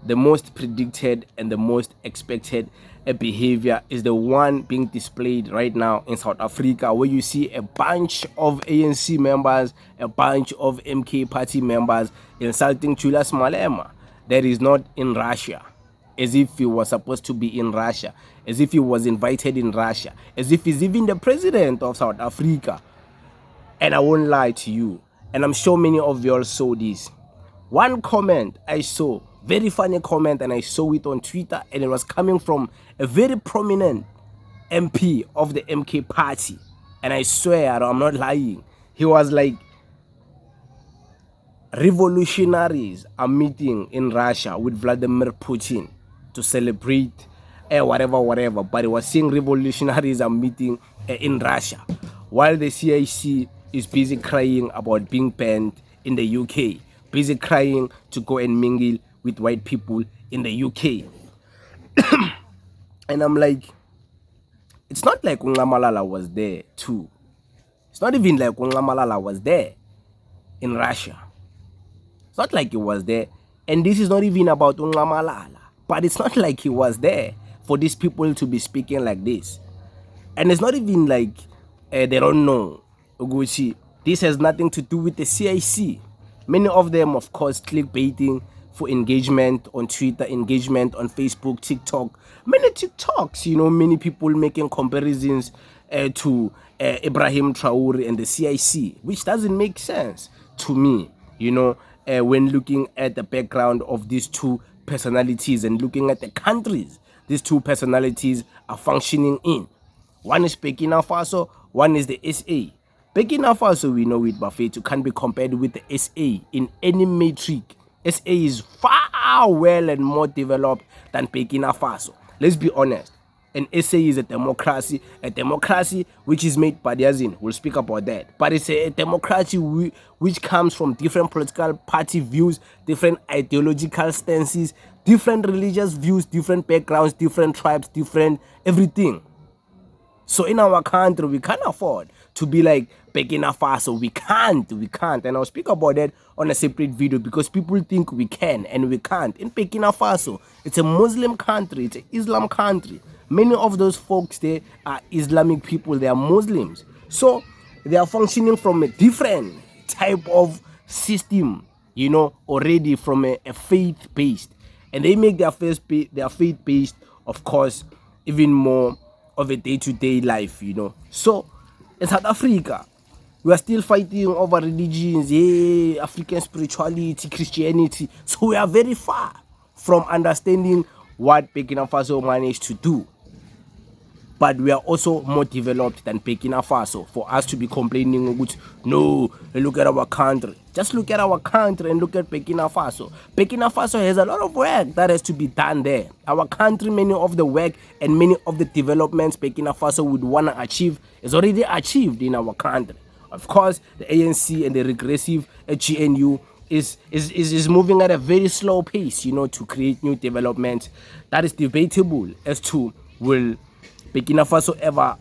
the most predicted and the most expected behavior is the one being displayed right now in South Africa, where you see a bunch of ANC members, a bunch of MK party members insulting Julius Malema. That is not in Russia, as if he was supposed to be in Russia, as if he was invited in Russia, as if he's even the president of South Africa. And I won't lie to you, and I'm sure many of you all saw this. One comment I saw, very funny comment, and I saw it on Twitter, and it was coming from a very prominent MP of the MK party. And I swear, I'm not lying. He was like, revolutionaries are meeting in Russia with Vladimir Putin to celebrate whatever. But he was saying revolutionaries are meeting in Russia, while the CIC is busy crying about being banned in the UK, busy crying to go and mingle with white people in the UK. And I'm like, it's not like Malala was there too. It's not even like Malala was there in Russia. It's not like he was there. And this is not even about Malala. But it's not like he was there for these people to be speaking like this. And it's not even like they don't know. Uguchi, this has nothing to do with the CIC. Many of them, of course, clickbaiting for engagement on Twitter, engagement on Facebook, TikTok. Many TikToks, you know, many people making comparisons to Ibrahim Traore and the CIC, which doesn't make sense to me, you know, when looking at the background of these two personalities and looking at the countries these two personalities are functioning in. One is Burkina Faso, one is the SA. Burkina Faso, we know it, Buffet, can't be compared with the SA in any metric. SA is far well and more developed than Burkina Faso. Let's be honest. And SA is a democracy which is made by the Yazin. We'll speak about that. But it's a democracy which comes from different political party views, different ideological stances, different religious views, different backgrounds, different tribes, different everything. So in our country, we can't afford to be like Burkina Faso. We can't. And I'll speak about that on a separate video because people think we can and we can't. In Burkina Faso, it's a Muslim country. It's an Islam country. Many of those folks there are Islamic people. They are Muslims. So they are functioning from a different type of system, you know, already from a faith-based. And they make their faith-based, of course, even more of a day-to-day life, you know. So in South Africa, we are still fighting over religions, African spirituality, Christianity. So we are very far from understanding what Burkina Faso managed to do. But we are also more developed than Burkina Faso for us to be complaining about, no, look at our country. Just look at our country and look at Burkina Faso. Burkina Faso has a lot of work that has to be done there. Our country, many of the work and many of the developments Burkina Faso would want to achieve is already achieved in our country. Of course, the ANC and the regressive GNU is moving at a very slow pace, you know, to create new development. That is debatable as to will Burkina Faso ever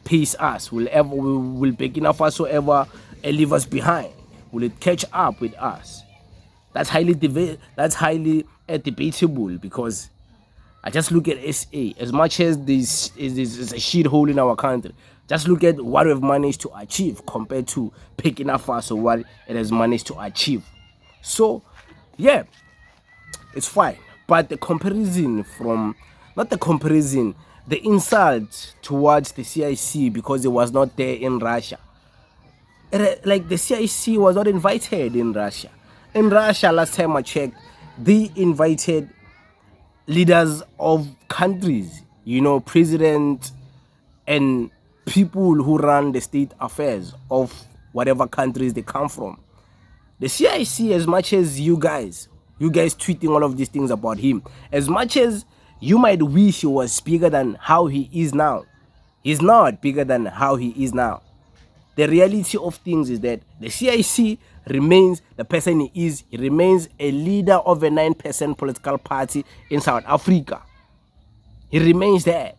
pace us? Will Burkina Faso ever leave us behind? Will it catch up with us? That's highly debatable because I just look at SA. As much as this is a shithole in our country, just look at what we've managed to achieve compared to Burkina Faso, what it has managed to achieve. So, yeah, it's fine. But the comparison the insult towards the CIC because it was not there in Russia. Like the CIC was not invited in Russia. In Russia, last time I checked, they invited leaders of countries, you know, presidents and people who run the state affairs of whatever countries they come from. The CIC, as much as you guys tweeting all of these things about him, as much as you might wish he was bigger than how he is now, he's not bigger than how he is now. The reality of things is that the CIC remains the person he is. He remains a leader of a 9% political party in South Africa. He remains that.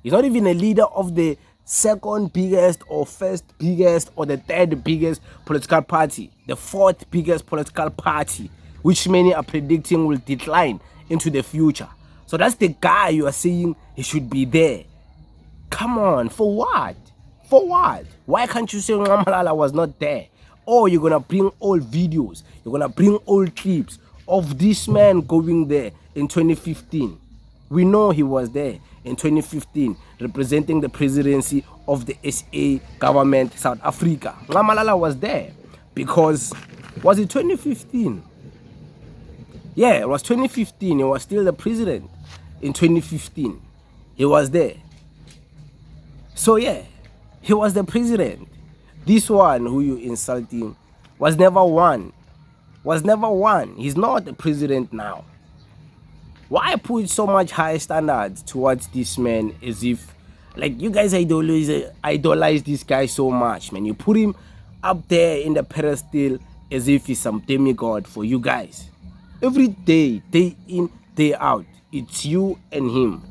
He's not even a leader of the second biggest or first biggest or the third biggest political party, the fourth biggest political party which many are predicting will decline into the future. So that's the guy you are saying he should be there. Come on, for what? For what? Why can't you say Malala was not there? Or you're gonna bring old videos, you're gonna bring old clips of this man going there in 2015. We know he was there in 2015 representing the presidency of the SA government, South Africa. Malala was there because, was it 2015? Yeah, it was 2015. He was still the president in 2015. He was there. So yeah, he was the president. This one who you insulting was never one. He's not the president now. Why put so much high standards towards this man as if, like, you guys idolize this guy so much, man. You put him up there in the pedestal as if he's some demigod for you guys. Every day, day in, day out, it's you and him.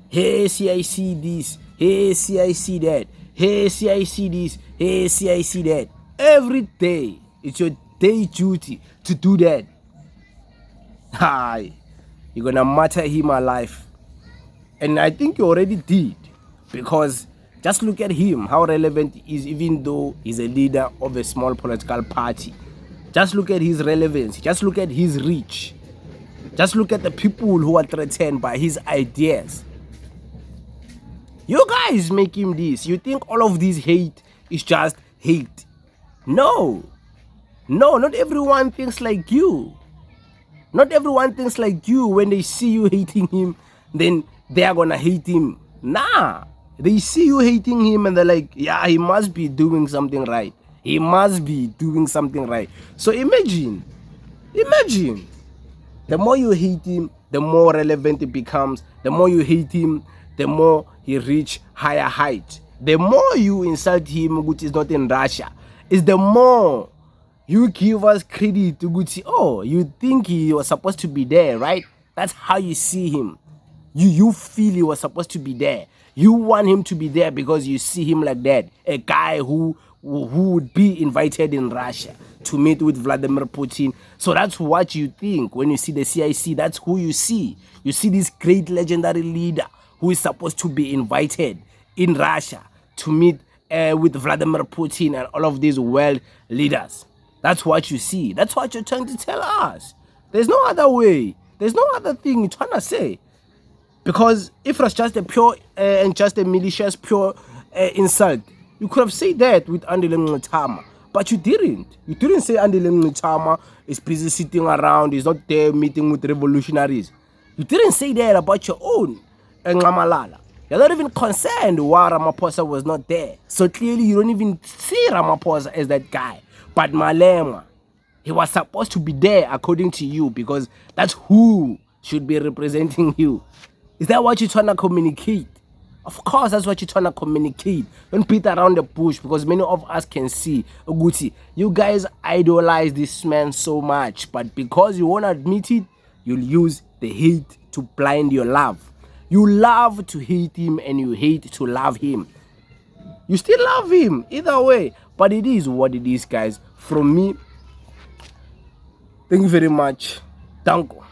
Hey, see, I see this. Hey, see, I see that. Hey, see, I see this. Hey, see, I see that. Every day, it's your day duty to do that. Hi, you're gonna matter him alive. And I think you already did. Because just look at him, how relevant he is, even though he's a leader of a small political party. Just look at his relevance. Just look at his reach. Just look at the people who are threatened by his ideas. You guys make him this. You think all of this hate is just hate. No. No, not everyone thinks like you. Not everyone thinks like you. When they see you hating him, then they are gonna hate him. Nah. They see you hating him and they're like, yeah, he must be doing something right. He must be doing something right. So imagine. The more you hate him, the more relevant he becomes. The more you hate him, the more he reach higher height. The more you insult him, which is not in Russia, is the more you give us credit to Gucci. Oh, you think he was supposed to be there, right? That's how you see him. You feel he was supposed to be there. You want him to be there because you see him like that. A guy who would be invited in Russia to meet with Vladimir Putin. So that's what you think when you see the CIC. That's who you see. You see this great legendary leader who is supposed to be invited in Russia to meet with Vladimir Putin and all of these world leaders. That's what you see. That's what you're trying to tell us. There's no other way. There's no other thing you're trying to say. Because if it was just a pure and just a malicious pure insult, you could have said that with Andile Ngxitama. But you didn't. You didn't say Andile Ngxitama is busy sitting around, he's not there meeting with revolutionaries. You didn't say that about your own Malala. You're not even concerned why Ramaphosa was not there. So clearly you don't even see Ramaphosa as that guy. But Malema, he was supposed to be there according to you because that's who should be representing you. Is that what you're trying to communicate? Of course, that's what you're trying to communicate. Don't beat around the bush because many of us can see, Uguti, you guys idolize this man so much, but because you won't admit it, you'll use the hate to blind your love. You love to hate him and you hate to love him. You still love him, either way. But it is what it is, guys. From me, thank you very much. Danko.